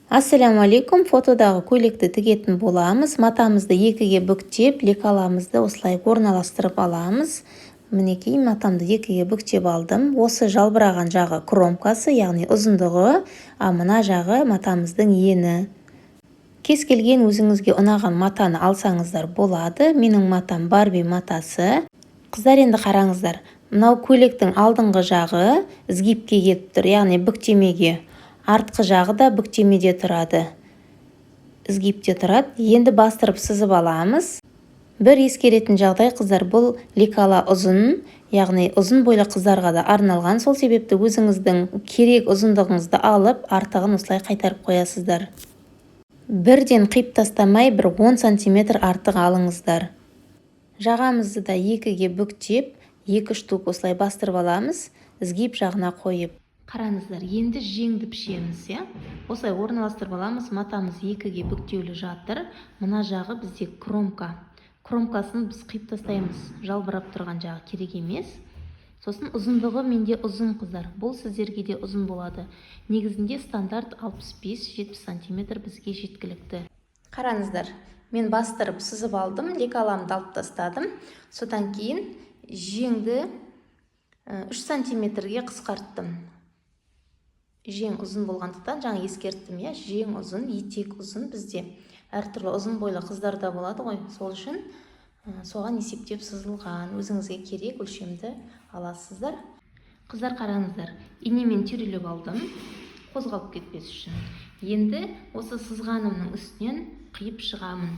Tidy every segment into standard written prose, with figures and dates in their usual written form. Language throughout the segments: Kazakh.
Ассаламу алейкум. Фотодағы көйлекті тігетін боламыз. Матамызды екіге бүктеп, лекаламызды осылай орналастырып аламыз. Мінекей матамды екіге бүктеп алдым. Осы жалбыраған жағы кромкасы, яғни ұзындығы, мына жағы матамыздың ені. Кез келген өзіңізге ұнаған матаны алсаңыздар болады. Менің матам Барби матасы. Қыздар, енді қараңыздар. Мынау көйлектің алдыңғы жағы ізгипке келіп тұр, яғни бүктемеге. Артқы жағы да бүктемеде тұрады. Ізгипте тұрады. Енді бастырып сызып аламыз. Бір ескеретін жағдай, қыздар, бұл лекала ұзын, яғни ұзын бойлы қыздарға да арналған. Сол себепті өзіңіздің керек ұзындығыңызды алып, артығын осылай қайтарып қоясыздар. Бірден қиып тастамай, бір 10 см артық алыңыздар. Жағамызды да екіге бүктеп, 2 штук осылай бастырып аламыз, ізгип жағына қойып. Қараңыздар, енді жеңді пішеміз, осылай орналастырып аламыз. Матамыз екіге бүктеулі жатыр. Мына жағы бізде кромка. Кромкасын біз қиып тастаймыз. Жалбырап тұрған жағы керек емес. Сосын ұзындығы менде ұзын, қыздар. Бұл сіздерге де ұзын болады. Негізінде стандарт 65-70 см бізге жеткілікті. Қараңыздар, мен бастырып сызып алдым, лекаламды алып тастадым. Содан кейін жеңді 3 см-ге қысқарттым. Жең ұзын болғандықтан жаңа ескерттім, жең ұзын, етек ұзын, бізде әртүрлі ұзын бойлы қыздарда болады ғой. Сол үшін соған есептеп сызылған. Өзіңізге керек өлшемді аласыздар. Қыздар, қараңыздар, инемен түйрелеп алдым, қозғалып кетпес үшін. Енді осы сызғанымның үстінен қиып шығамын.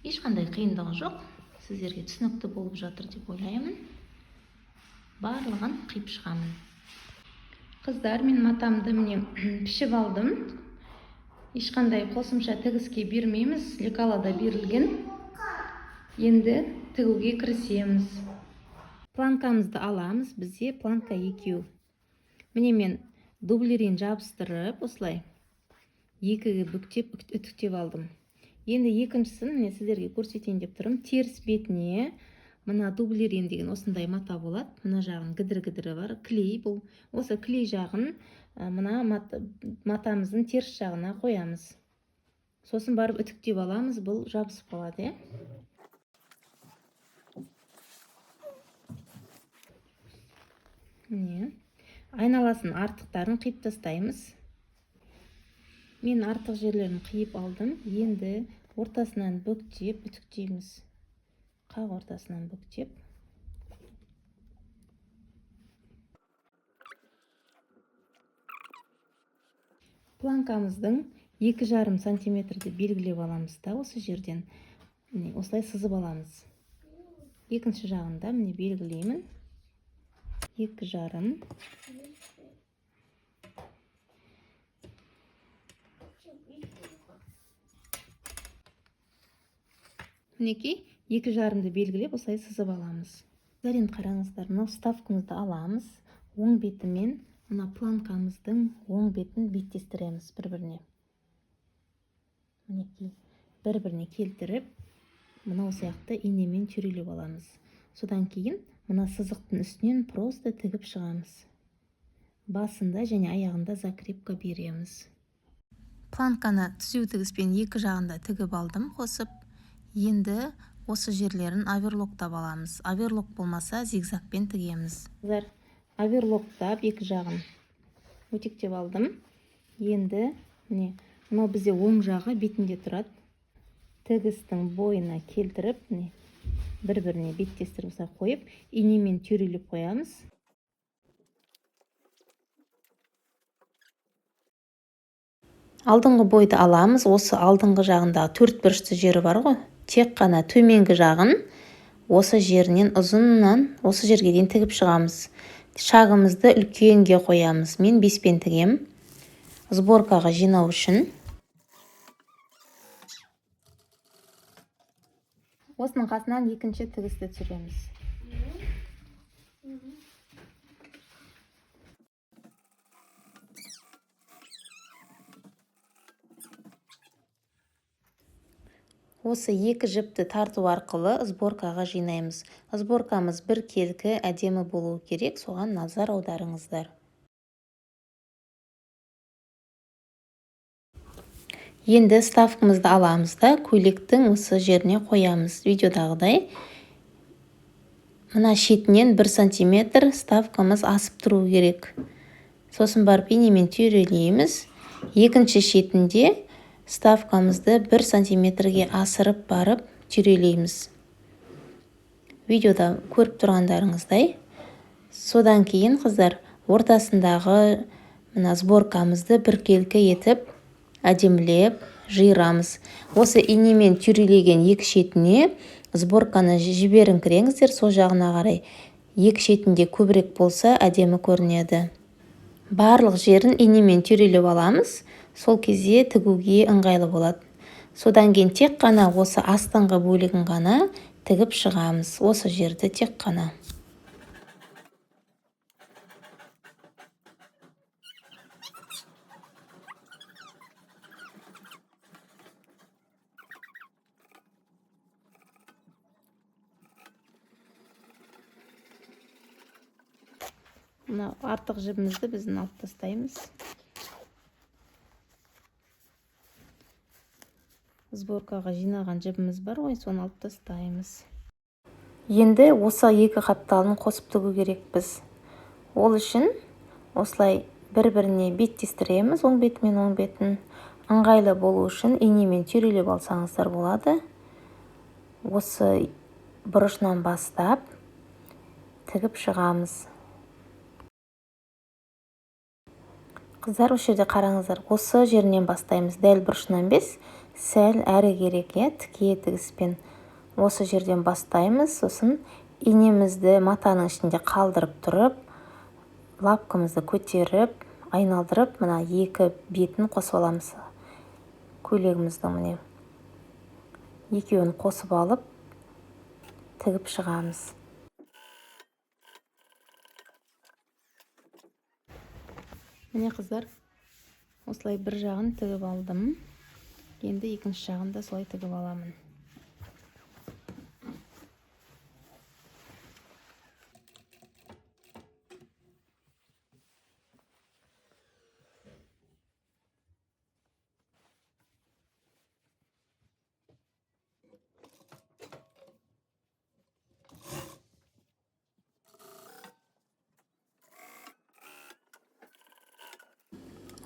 Ешқандай қиындығы жоқ. Сіздерге түсінікті болып жатыр деп ойлаймын. Барлығын қиып шығамын. Қыздар, мен матамды міне пішіп алдым. Ешқандай қосымша тігіске бермейміз, лекалада берілген. Енді тігуге кірісеміз. Планкамызды аламыз, бізде планка 2. Міне мен дублерин жабыстырып, осылай екіге бүктеп, үтіктеп алдым. Енді екіншісін міне сіздерге көрсетейін деп тұрмын. Теріс бетіне мына дублерин деген осындай мата болады. Мына жағын гідір-гідірі бар, клей бұл. Осы клей жағын мына матамыздың теріс жағына қоямыз. Сосын барып үтіктеп аламыз, бұл жабысып қалады, Міне, айналасын артықтарын қиып тастаймыз. Мен артық жерлерін қиып алдым. Енді ортасынан бүктеп үтіктейміз. Қақ ортасынан бүктеп. Планкамыздың 2,5 см белгілеп аламыз да, осы жерден осылай сызып аламыз. Екінші жағында міне белгілеймін. 2,5. Мінекей 2,5-ды белгілеп осылай сызып аламыз. Енді қараңыздар, мынау вставкамызды аламыз. Оң бетімен мына планкамыздың оң бетін беттестіреміз бір-біріне. Мінекей бір-біріне келтіріп, мынау сияқты инемен түйрелеп аламыз. Содан кейін мына сызықтың үстінен просто тігіп шығамыз. Басында және аяғында закрепка береміз. Планканы түзу тігіспен екі жағында тігіп алдым, қосып. Енді осы жерлерін оверлоктап аламыз. Оверлок болмаса зигзагпен тігеміз. Оверлоктап екі жағын өтектеп алдым. Енді міне мынау бізде оң жағы бетінде тұрады. Тігістің бойына келтіріп, бір-біріне беттестіріп қойып, инемен түйрелеп қоямыз. Алдыңғы бойды аламыз. Осы алдыңғы жағындағы 4 бұрышты жері бар ғой. Тек қана төменгі жағын осы жерінен ұзыннан осы жерге дейін тігіп шығамыз. Шагымызды үлкенге қоямыз. Мен 5-пен тігем. Сборкаға жинау үшін. Осының қасынан екінші тігісті түсіреміз. Осы екі жіпті тарту арқылы сборкаға жинаймыз. Сборкамыз бір келкі әдемі болуы керек, соған назар аударыңыздар. Енді ставкамызды аламыз да көйлектің осы жеріне қоямыз. Видеодағыдай мына шетінен 1 см ставкамыз асып тұру керек. Сосын барып инемен түйрелейміз. Екінші шетінде ставкамызды 1 см-ге асырып барып түйрелейміз. Видеода көріп тұрғандарыңыздай. Содан кейін қыздар ортасындағы мына сборкамызды біркелкі етіп әдемілеп жиырамыз. Осы инемен түйрелеген екі шетіне сборканы жіберіңкіреңіздер, сол жағына қарай. Екі шетінде көбірек болса әдемі көрінеді. Барлық жерін инемен түйрелеп аламыз. Сол кезде тігуге ыңғайлы болады. Содан кейін тек қана осы астыңғы бөлігін ғана тігіп шығамыз. Осы жерді тек қана. Мына артық жібімізді біздің алып тастаймыз. Сборкаға жинаған жібіміз бар ғой, соны алып тастаймыз. Енді осы екі қапталын қосып тігу керекпіз. Ол үшін осылай бір-біріне беттестіреміз, оң бетімен оң бетін. Ыңғайлы болу үшін инемен түйрелеп алсаңыздар болады. Осы бұрышынан бастап тігіп шығамыз. Қыздар, осы жерде қараңыздар. Осы жерінен бастаймыз. Дәл бұрышынан емес, сәл әрі керек, тіке тігіспен. Осы жерден бастаймыз. Сосын инемізді матаның ішінде қалдырып тұрып, лапкамызды көтеріп, айналдырып, мына екі бетін қосып аламыз. Көйлегіміздің міне екеуін қосып алып, тігіп шығамыз. Міне қыздар, осылай бір жағын тігіп алдым. Енді екінші жағын да солай тігіп аламын.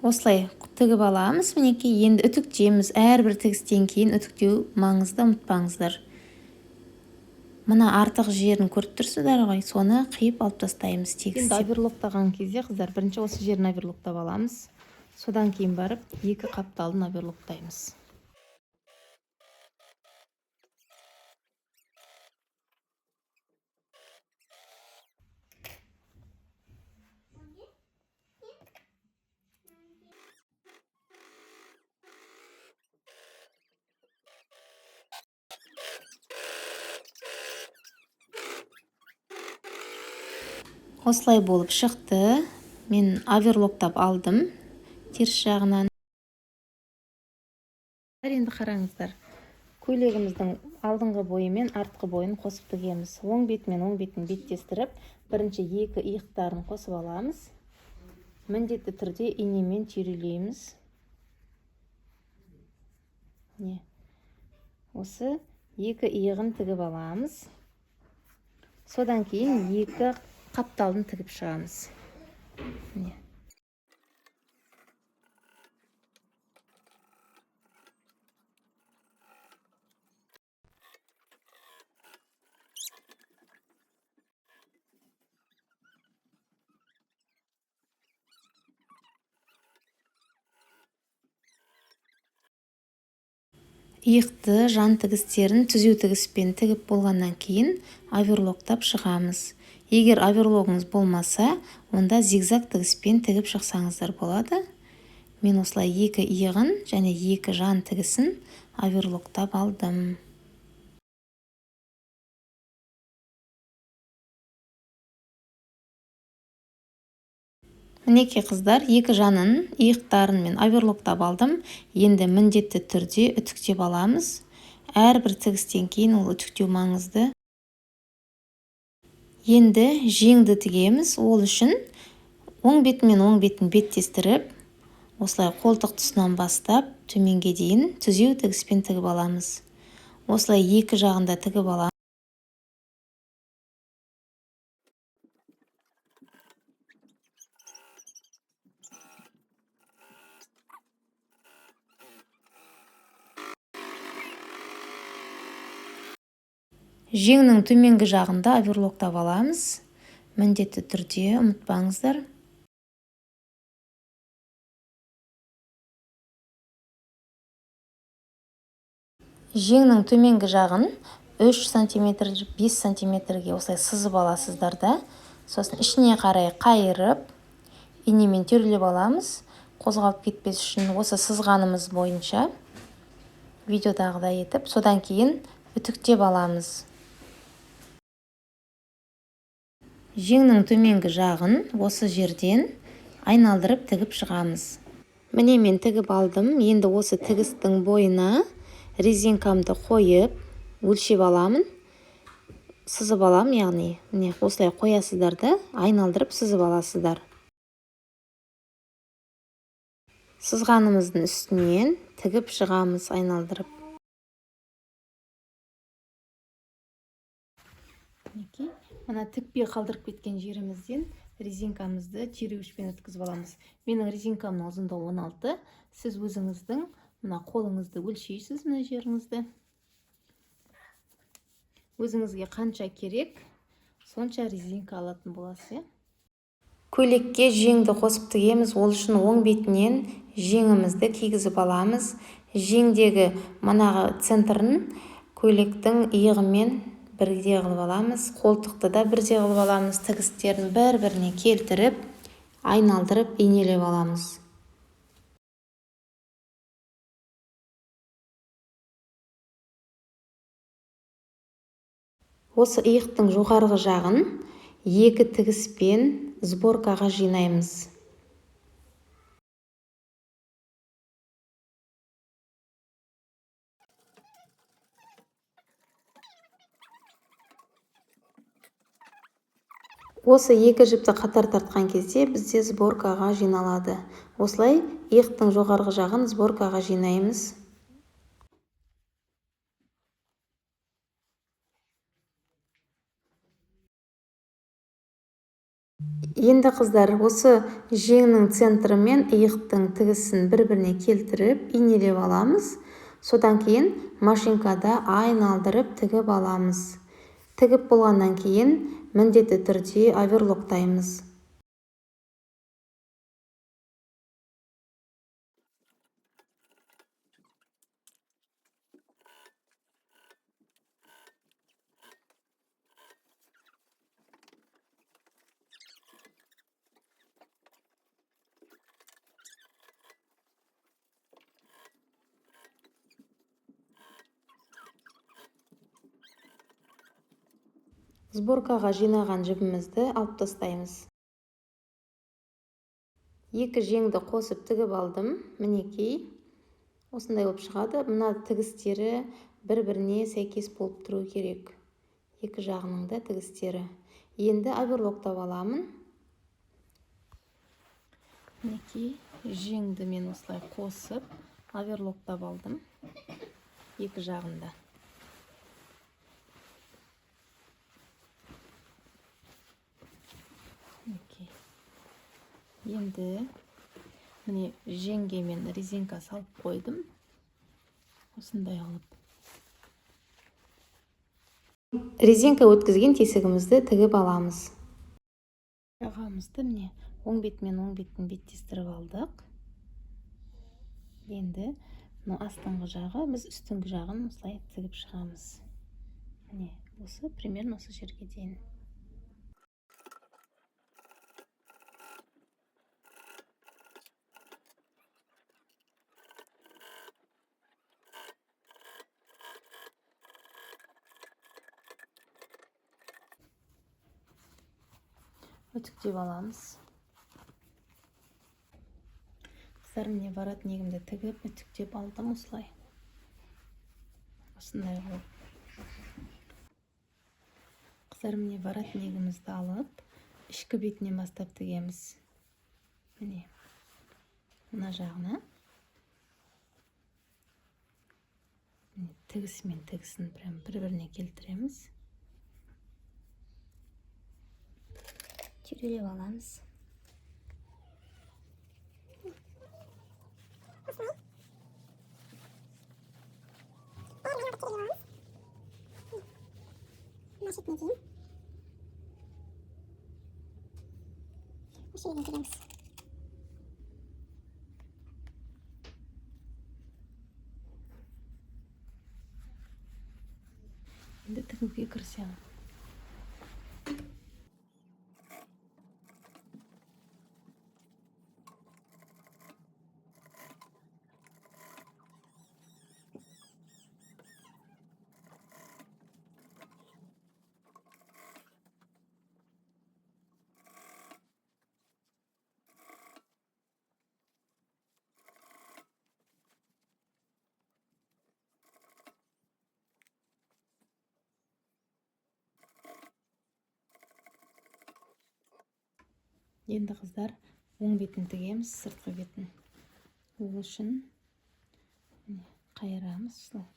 Осылай тігіп аламыз. Мінекей, енді үтіктейміз. Әрбір тігістен кейін үтіктеу маңызды, ұмытпаңыздар. Мына артық жерін көріп тұрсыздар ғой, соны қиып алып тастаймыз тегістеп. Енді оверлоктаған кезде қыздар, бірінші осы жерін оверлоктап аламыз. Содан кейін барып екі қапталын оверлоктаймыз. Осылай болып шықты. Мен оверлоктап алдым теріс жағынан. Енді қараңыздар. Көйлегіміздің алдыңғы бойы мен артқы бойын қосып тігеміз. Оң бетімен оң бетін беттестіріп, бірінші екі иықтарын қосып аламыз. Міндетті түрде инемен түйрелейміз. Осы екі иығын тігіп аламыз. Содан кейін екі қапталын тігіп шығамыз. Иықты жан тігістерін түзу тігіспен тігіп болғаннан кейін оверлоктап шығамыз. Егер оверлогыңыз болмаса, онда зигзаг тігіспен тігіп шықсаңыздар болады. Мен осылай екі иығын және екі жан тігісін оверлоктап алдым. Мінекей қыздар, екі жанын иықтарын мен оверлоктап алдым. Енді міндетті түрде үтіктеп аламыз. Әрбір тігістен кейін ол үтіктеу маңызды. Енді жеңді тігеміз. Ол үшін оң бетін беттестіріп, осылай қолтық тұсынан бастап төменге дейін түзеу тігіспен тігіп аламыз. Осылай екі жағында тігіп аламыз. Жеңнің төменгі жағында оверлоктап аламыз. Міндетті түрде ұмытпаңыздар. Жеңнің төменгі жағын 3 см, 5 см-ге осылай сызып аласыздар да, сосын ішіне қарай қайырып, инемен түйрелеп аламыз. Қозғалып кетпес үшін осы сызғанымыз бойынша видеодағыдай етіп, содан кейін үтіктеп аламыз. Жеңнің төменгі жағын осы жерден айналдырып тігіп шығамыз. Міне мен тігіп алдым. Енді осы тігістің бойына резинкамды қойып, өлшеп аламын. Сызып алам, яғни міне осылай қоясыздар да, айналдырып сызып аласыздар. Сызғанымыздың үстінен тігіп шығамыз айналдырып. Мына тікпей қалдырып кеткен жерімізден резинкамызды түйреуішпен өткізіп аламыз. Менің резинкамның ұзындығы 16. Сіз өзіңіздің мына қолыңызды өлшейсіз, мына жеріңізді. Өзіңізге қанша керек, сонша резинка алатын боласыз. Көйлекке жеңді қосып тігеміз. Ол үшін оң бетінен жеңімізді кигізіп аламыз. Жеңдегі манағы центрін көйлектің иығымен бірге қылып аламыз. Қолтықты да бірге қылып аламыз. Тігістерін бір-біріне келтіріп, айналдырып, инелеп аламыз. Осы иықтың жоғарғы жағын екі тігіспен сборкаға жинаймыз. Осы екі жіпті қатар тартқан кезде бізде сборкаға жиналады. Осылай иықтың жоғарғы жағын сборкаға жинаймыз. Енді қыздар, осы жеңнің центрі мен иықтың тігісін бір-біріне келтіріп, инелеп аламыз. Содан кейін машинкада айналдырып тігіп аламыз. Тігіп болғаннан кейін міндетті түрде оверлоктаймыз. Сборкаға жинаған жібімізді алып тастаймыз. Екі жеңді қосып тігіп алдым. Мінекей, осындай болып шығады. Мына тігістері бір-біріне сәйкес болып тұру керек. Екі жағының да тігістері. Енді оверлоктап аламын. Мінекей, жеңді мен осылай қосып, оверлоктап алдым. Екі жағында. Енді міне жеңге мен резинка салып қойдым. Осындай алып. Резинка өткізген тесігімізді тігіп аламыз. Жағамызды міне оң бетімен оң бетін беттестіріп алдық. Енді астыңғы жағы, біз үстіңгі жағын осылай тігіп шығамыз. Міне осы примерно осы жерге дейін. Үтіктеп аламыз. Қыздар, міне воротнигімді тігіп, үтіктеп алдым осылай. Осындай болып. Қыздар, міне воротнигімізді алып, ішкі бетінен бастап тігеміз. Міне. мына жағына тігісі мен тігісін прям бір-біріне келтіреміз. Түйрелеп аламыз. Енді тігуге кірісемін. Енді қыздар, оң бетін тігеміз, сыртқы бетін. Ол үшін қайырамыз, солай.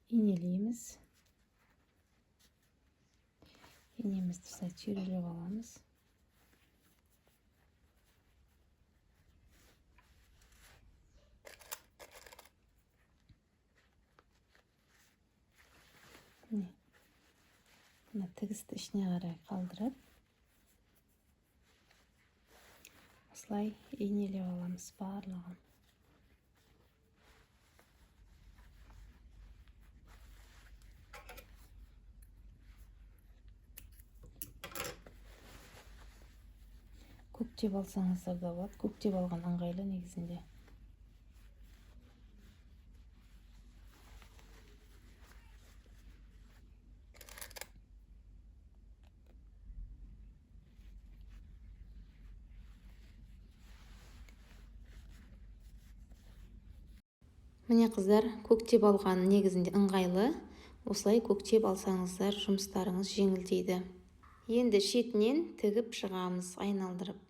Инелейміз. Инемізді солай түйрелеп аламыз. Мына тігісті ішіне қарай қалдырып, осылай инелеп аламыз барлығын. Көктеп алсаңыздар да болады. Көктеп алған ыңғайлы негізінде. Міне қыздар, көктеп алған негізінде ыңғайлы. Осылай көктеп алсаңыздар, жұмыстарыңыз жеңілдейді. Енді шетінен тігіп шығамыз, айналдырып.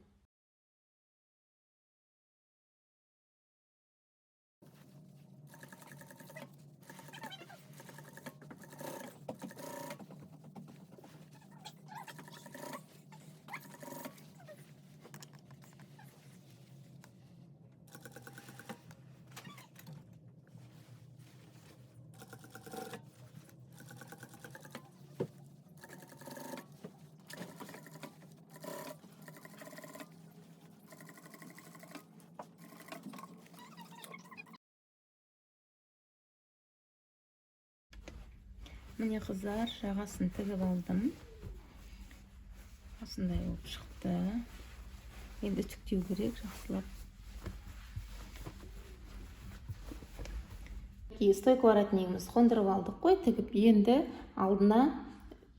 Міне қыздар, жағасын тігіп алдым. Осындай болып шықты. Енді түктеу керек, жақсылап. Стойка воротнигіміз қондырып алдық қой, тігіп. Енді алдына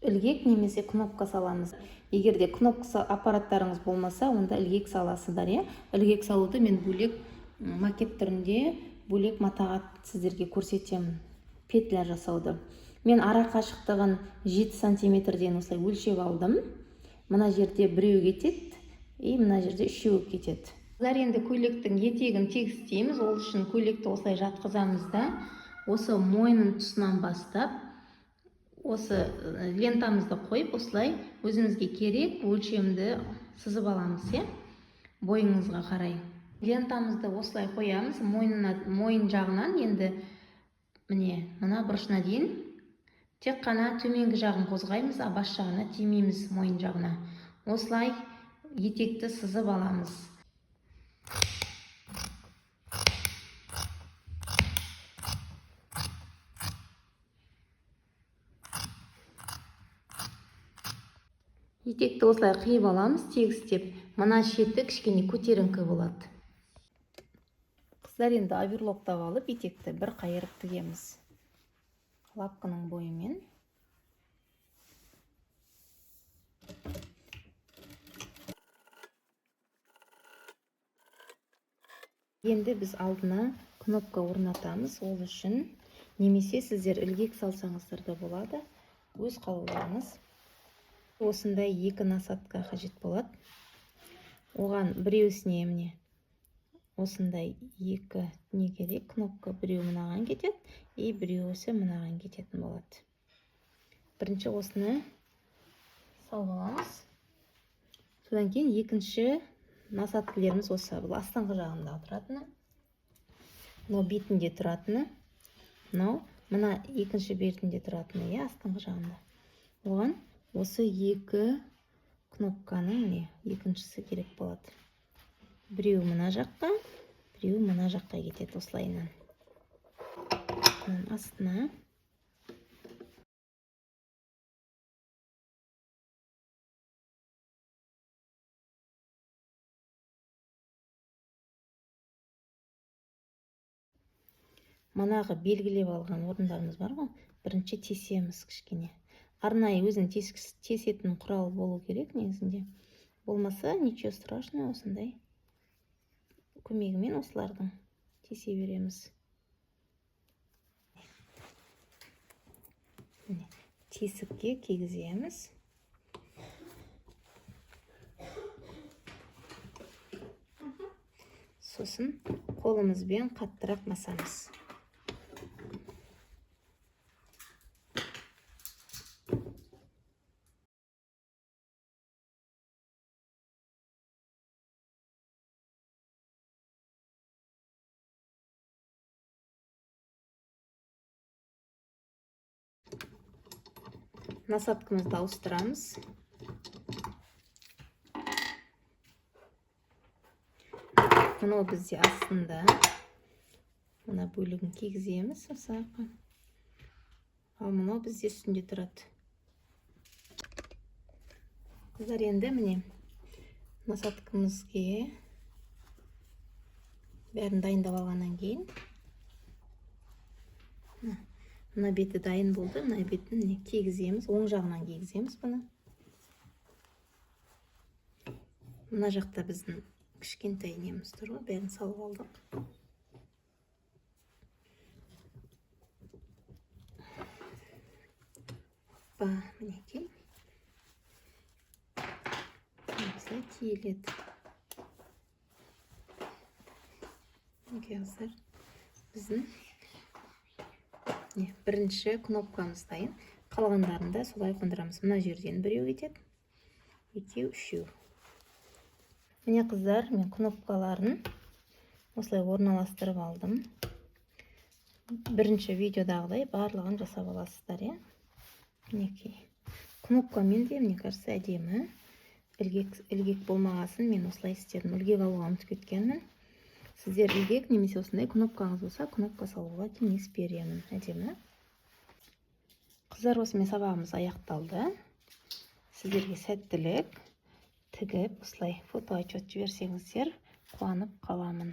ілгек немесе кнопка саламыз. Егер де кнопка аппараттарыңыз болмаса, онда ілгек саласыздар. Ілгек салуды мен бөлек макет түрінде бөлек матаға сіздерге көрсетемін. Петля жасауды. Мен ара қашықтығын 7 сантиметрден осылай өлшеп алдым. Мына жерде біреу кетеді, мына жерде үшеу кетеді. Бұлар енді көйлектің етегін тегістейміз. Ол үшін көйлекті осылай жатқызамыз да, осы мойнын тұсынан бастап, осы лентамызды қойып, осылай өзімізге керек өлшемді сызып аламыз, бойыңызға қарай. Лентамызды осылай қоямыз, мойын жағынан енді міне мына бұрышына дейін тек қана төменгі жағын қозғаймыз, а бас жағына тимейміз, мойын жағына. Осылай етекті сызып аламыз. Етекті осылай қиып аламыз, тегістеп. Мына шеті кішкене көтеріңкі болады. Қыздар, енді оверлоктап алып, етекті бір қайырып тігеміз. Лапканың бойымен. Енді біз алдына кнопка орнатамыз. Ол үшін немесе сіздер ілгек салсаңыздар да болады. Өз қалауларыңыз. Осындай екі насатка қажет болады. Оған біреусіне міне осындай екі не керек, кнопка біреу мынаған кетеді, и біреусі мынаған кететін болады. Бірінші осыны салып аламыз. Содан кейін екінші насадкілеріміз осы. Бұл астыңғы жағында тұратыны, мынау бетінде тұратыны, мынау мына екінші бетінде тұратыны, астыңғы жағында. Оған осы екі кнопканың не екіншісі керек болады. Біреу мына жаққа, біреу мына жаққа кетеді осылайынан. Астына манағы белгілеп алған орындарымыз бар ғой, бірінші тесеміз кішкене. Арнайы өзінің тесетін құралы болу керек негізінде. Болмаса, ничего страшного, осындай көмегімен осылардың тесе береміз. Тесікке кигіземіз. Сосын қолымызбен қаттырақ басамыз. Насадкамызды ауыстырамыз. Мынау бізде астында. Мына бөлігін кигіземіз осы арқа. Ал мынау бізде үстінде тұрады. Қыздар, енді міне насадкамызге бәрін дайындап алғаннан кейін мына беті дайын болды. Мына бетін кигіземіз, оң жағынан кигіземіз бұны. Мына жақта біздің кішкентай неміз тұр ғой, бәрін салып алдық. Мінекей. Осылай киіледі. Мінекей қыздар, біздің бірінші кнопкамыз дайын. Қалғандарында солай қондырамыз. Мына жерден біреу кетеді, екеу, үшеу. Міне қыздар, мен кнопкаларын осылай орналастырып алдым. Бірінші видеодағыдай барлығын жасап аласыздар, Мінекей. Кнопкамен де, мне кажется, әдемі. Ілгек болмағасын мен осылай істедім. Ілгек алуға ұмытып кеткенмін. Сіздер ілгек немесе осындай кнопкаңыз болса, кнопка салуға кеңес беремін. Әдемі. Қыздар, осымен сабағымыз аяқталды. Сіздерге сәттілік. Тігіп, осылай фотоотчет жіберсеңіздер, қуанып қаламын.